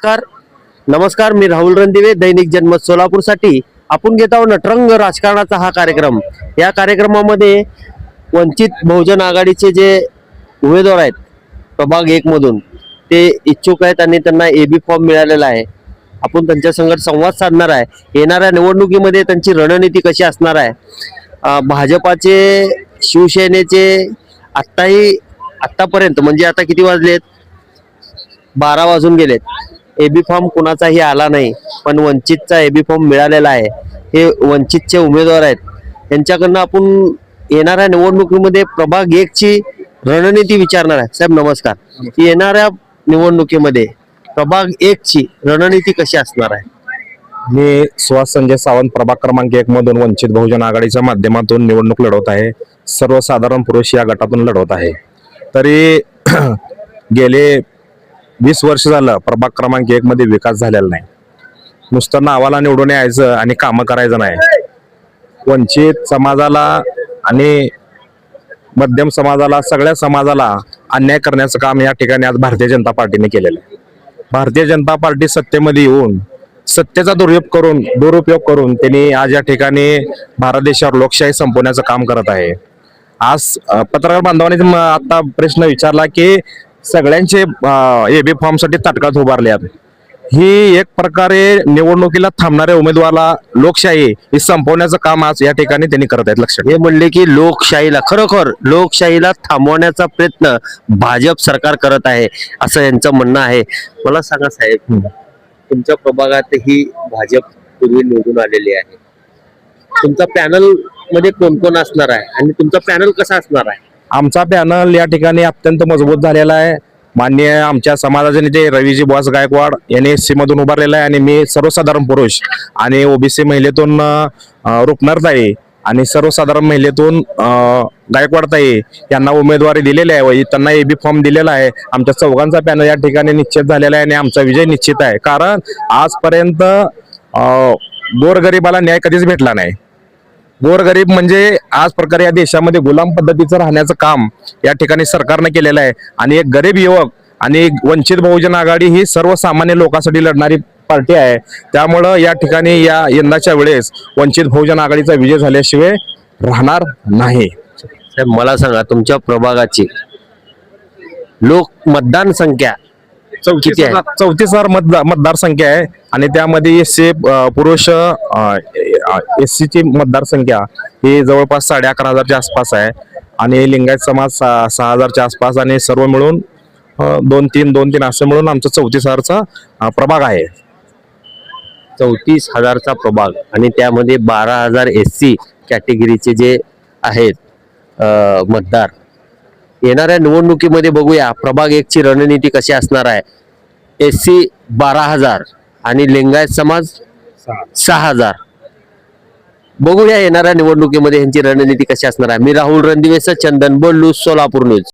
नमस्कार नमस्कार मी राहुल रणदिवे दैनिक जनमत सोलापूरसाठी आपण घेत आहोत नटरंग राजकारणाचा हा कार्यक्रम। या कार्यक्रमामध्ये वंचित बहुजन आघाडीचे जे उमेदवार आहेत प्रभाग 1 मधून ते इच्छुक आहेत आणि त्यांना एबी फॉर्म मिळालेला आहे। आपण त्यांच्या संगत संवाद साधणार आहे। येणाऱ्या निवडणुकीमध्ये त्यांची रणनीती कशी असणार आहे। भाजपाचे शिवसेनेचे आतापर्यंत म्हणजे आता किती वाजलेत 12 वाजून गेलेत एबी फॉर्म कुणाचाही आला नाही, पण वंचितचा एबी फॉर्म मिळालेला आहे। हे वंचितचे उमेदवार आहेत, त्यांच्याकडनं आपण येणाऱ्या निवडणुकीमध्ये प्रभाग 1 ची रणनीती विचारणार आहे। साहेब नमस्कार, येणाऱ्या निवडणुकीमध्ये प्रभाग 1 ची रणनीती कशी असणार आहे? मी सुहास संजय सावंत प्रभाग क्रमांक 1 मधून वंचित बहुजन आघाडीच्या माध्यमातून निवडणूक लढवत आहे। सर्वसाधारण पुरुष या गटातून लढवत आहे। तरी गेले 20 वर्ष झालं प्रभाग क्रमांक 1 मध्ये विकास झालेला नाही। नुसतं नावाला निवडून यायचं आणि कामं करायचं नाही। वंचित समाजाला आणि मध्यम समाजाला सगळ्या समाजाला अन्याय करण्याचं काम या ठिकाणी आज भारतीय जनता पार्टीने केलेलं आहे। भारतीय जनता पार्टी सत्तेमध्ये येऊन सत्तेचा दुरुपयोग करून त्यांनी आज या ठिकाणी भारत देशावर लोकशाही संपवण्याचं काम करत आहे। आज पत्रकार बांधवांनी आता प्रश्न विचारला की सगळ्यांचे एबी फॉर्म साठी ताटकळत उभारले आहेत। ही एक प्रकारे निवडणुकीला थांबणाऱ्या उमेदवाराला लोकशाही हे संपवण्याचं काम आज या ठिकाणी त्यांनी करत आहेत। लक्षात हे म्हणले की लोकशाहीला खरोखर लोकशाहीला थांबवण्याचा प्रयत्न भाजप सरकार करत आहे असं यांचं म्हणणं आहे। मला सांगा साहेब, तुमच्या प्रभागात ही भाजप पूर्वी निवडून आलेली आहे। तुमचा पॅनल मध्ये कोण कोण असणार आहे आणि तुमचा पॅनल कसा असणार आहे? आमचा पॅनल या ठिकाणी अत्यंत मजबूत झालेला आहे। माननीय आमच्या समाजाचे नेते रवीजी बुवा गायकवाड यांनी एससी मधून उभारलेला आहे आणि मी सर्वसाधारण पुरुष आणि ओबीसी महिलेतून रुपनरताई आणि सर्वसाधारण महिलेतून गायकवाडताई यांना उमेदवारी दिलेली आहे। त्यांना एबी फॉर्म दिलेला आहे। आमच्या चौघांचा पॅनल या ठिकाणी निश्चित झालेला आहे आणि आमचा विजय निश्चित आहे। कारण आजपर्यंत गोरगरिबाला न्याय कधीच भेटला नाही। गोरगरीब म्हणजे आज प्रकारे या देशामध्ये गुलाम पद्धतीचं राहण्याचं काम या ठिकाणी सरकारने केलेलं आहे आणि एक गरीब युवक आणि वंचित बहुजन आघाडी ही सर्वसामान्य लोकांसाठी लढणारी पार्टी आहे। त्यामुळं या ठिकाणी या यंदाच्या वेळेस वंचित बहुजन आघाडीचा विजय झाल्याशिवाय राहणार नाही। साहेब मला सांगा, तुमच्या प्रभागाची मतदान संख्या किती आहे? 34,000 मतदारसंख्या आहे आणि त्यामध्ये एससी पुरुष एससी ची मतदार संख्या ही जवळपास 11,500च्या आसपास आहे आणि लिंगायत समाज 6,000च्या आसपास आणि सर्व मिळून 2-3 असं मिळून आमचा 34,000चा प्रभाग आहे। 34,000चा प्रभाग आणि त्यामध्ये 12,000 एससी कॅटेगरीचे जे आहेत मतदार। येणाऱ्या निवडणुकीमध्ये बघूया प्रभाग 1 ची रणनीती कशी असणार आहे। एससी 12,000 आणि लिंगायत समाज 6,000। बघूया येणाऱ्या निवडणुकीमध्ये यांची रणनीती कशी असणार आहे। मी राहुल रणदिवे, चंदन बोल्लू, सोलापूर न्यूज।